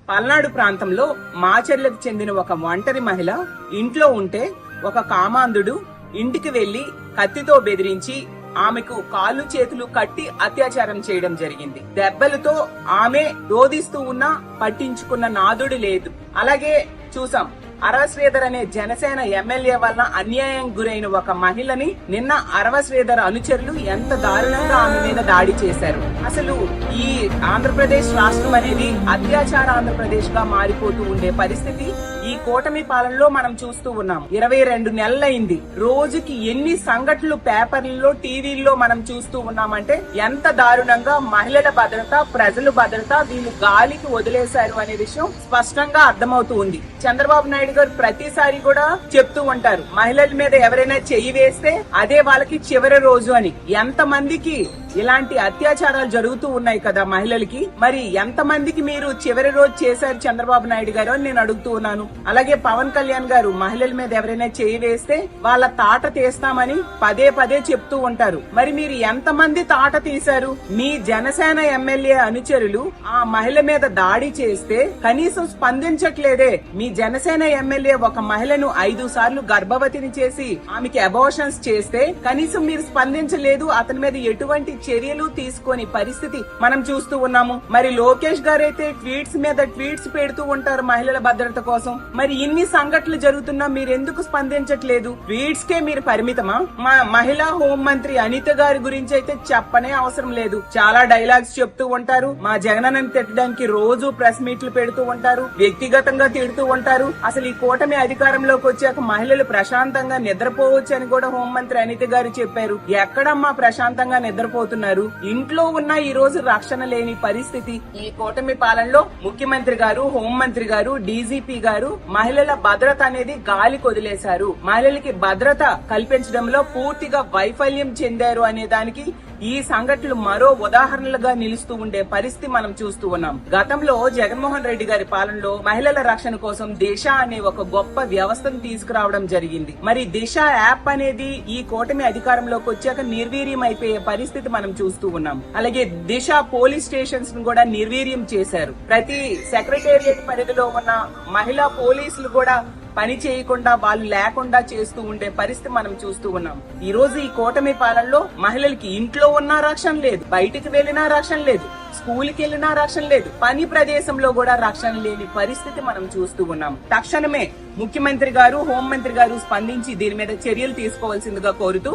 పల్నాడు ప్రాంతంలో మాచర్లకు చెందిన ఒక ఒంటరి మహిళ ఇంట్లో ఉంటే ఒక కామాంధుడు ఇంటికి వెళ్లి కత్తితో బెదిరించి ఆమెకు కాళ్ళు చేతులు కట్టి అత్యాచారం చేయడం జరిగింది. దెబ్బలతో ఆమె రోధిస్తూ ఉన్నా పట్టించుకున్న నాదుడు లేదు. అలాగే చూసాం అరవ శ్రీధర్ అనే జనసేన ఎమ్మెల్యే వలన అన్యాయం గురైన ఒక మహిళని నిన్న అరవ శ్రీధర్ అనుచరులు ఎంత దారుణంగా ఆమె మీద దాడి చేశారు. అసలు ఈ ఆంధ్రప్రదేశ్ రాష్ట్రం అనేది అత్యాచార ఆంధ్రప్రదేశ్ గా మారిపోతూ ఉండే పరిస్థితి ఈ కూటమి పాలనలో మనం చూస్తూ ఉన్నాం. 22 నెలలైంది. రోజుకి ఎన్ని సంఘటనలు పేపర్లలో టీవీల్లో మనం చూస్తూ ఉన్నామంటే ఎంత దారుణంగా మహిళల భద్రత ప్రజల భద్రత వీళ్ళు గాలికి వదిలేశారు అనే విషయం స్పష్టంగా అర్థమవుతూ ఉంది. చంద్రబాబు నాయుడు గారు ప్రతిసారి కూడా చెప్తూ ఉంటారు, మహిళల మీద ఎవరైనా చెయ్యి వేస్తే అదే వాళ్ళకి చివరి రోజు అని. ఎంత మందికి ఇలాంటి అత్యాచారాలు జరుగుతూ ఉన్నాయి కదా మహిళలకి. మరి ఎంత మందికి మీరు చివరి రోజు చేశారు చంద్రబాబు నాయుడు గారు అని నేను అడుగుతూ ఉన్నాను. అలాగే పవన్ కళ్యాణ్ గారు మహిళల మీద ఎవరైనా చేయి వేస్తే వాళ్ళ తాట తీస్తామని పదే పదే చెప్తూ ఉంటారు. మరి మీరు ఎంత మంది తాట తీశారు? మీ జనసేన ఎమ్మెల్యే అనుచరులు ఆ మహిళ మీద దాడి చేస్తే కనీసం స్పందించట్లేదే. మీ జనసేన ఎమ్మెల్యే ఒక మహిళను 5 సార్లు గర్భవతిని చేసి ఆమెకి అబార్షన్స్ చేస్తే కనీసం మీరు స్పందించలేదు. అతని మీద ఎటువంటి చర్యలు తీసుకొని పరిస్థితి మనం చూస్తూ ఉన్నాము. మరి లోకేష్ గారు అయితే ట్వీట్స్ మీద ట్వీట్స్ పెడుతూ ఉంటారు మహిళల భద్రత కోసం. మరి ఇన్ని సంఘటనలు జరుగుతున్నా మీరు ఎందుకు స్పందించట్లేదు? ట్వీట్స్ కే మీరు పరిమితమా? మా మహిళా హోం మంత్రి అనిత గారి గురించి అయితే చెప్పనే అవసరం లేదు. చాలా డైలాగ్స్ చెప్తూ ఉంటారు. మా జగనన్నని తిట్టడానికి రోజు ప్రెస్ మీట్లు పెడుతూ ఉంటారు, వ్యక్తిగతంగా తిడుతూ ఉంటారు. అసలు ఈ కూటమి అధికారంలోకి వచ్చాక మహిళలు ప్రశాంతంగా నిద్రపోవచ్చు అని కూడా హోంమంత్రి అనిత గారు చెప్పారు. ఎక్కడమ్మా ప్రశాంతంగా నిద్రపోతున్నారు? ఇంట్లో ఉన్న ఈ రోజు రక్షణ లేని పరిస్థితి. ఈ కూటమి పాలనలో ముఖ్యమంత్రి గారు, హోంమంత్రి గారు, డీజీపీ గారు మహిళల భద్రత అనేది గాలికి వదిలేశారు. మహిళలకి భద్రత కల్పించడంలో పూర్తిగా వైఫల్యం చెందారు అనే దానికి ఈ సంఘటనలు మరో ఉదాహరణలుగా నిలుస్తూ ఉండే పరిస్థితి మనం చూస్తూ ఉన్నాం. గతంలో జగన్మోహన్ రెడ్డి గారి పాలనలో మహిళల రక్షణ కోసం దిశ అనే ఒక గొప్ప వ్యవస్థను తీసుకురావడం జరిగింది. మరి దిశ యాప్ అనేది ఈ కూటమి అధికారంలోకి వచ్చాక నిర్వీర్యం అయిపోయే పరిస్థితి మనం చూస్తూ ఉన్నాం. అలాగే దిశ పోలీస్ స్టేషన్స్ ను కూడా నిర్వీర్యం చేశారు. ప్రతి సెక్రటేరియట్ పరిధిలో ఉన్న మహిళా పోలీసులు కూడా పని చేయకుండా వాళ్ళు లేకుండా చేస్తూ ఉండే పరిస్థితి మనం చూస్తూ ఉన్నాం. ఈ రోజు ఈ కూటమి పాలనలో మహిళలకి ఇంట్లో ఉన్నా రక్షణ లేదు, బయటికి వెళ్లినా రక్షణ లేదు, స్కూల్కి వెళ్లినా రక్షణ లేదు, పని ప్రదేశంలో కూడా రక్షణ లేని పరిస్థితి మనం చూస్తూ ఉన్నాం. తక్షణమే ముఖ్యమంత్రి గారు, హోంమంత్రి గారు స్పందించి దీని మీద చర్యలు తీసుకోవాల్సిందిగా కోరుతూ